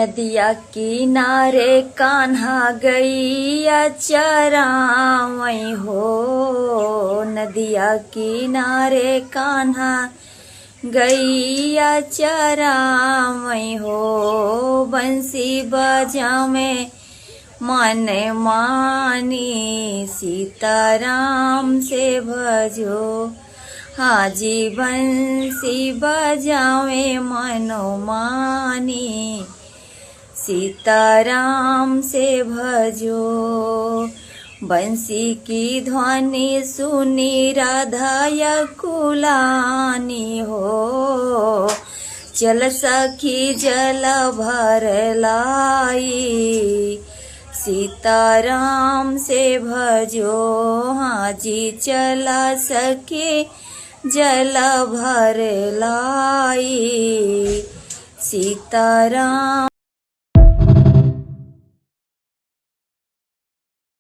नदिया किनारे कान्हा गैया चरावई हो। नदिया किनारे कान्हा गैया चरावई हो। बंसी बजावे मन मानी सीताराम से भजो। हाजी बंसी बजावे मनो मानी सीताराम से भजो। बंसी की ध्वनि सुनी राधा कुलानी हो। चल सखी जल भर लाई सीताराम से भजो। हाजी चला सखी जल भर लाई सीताराम।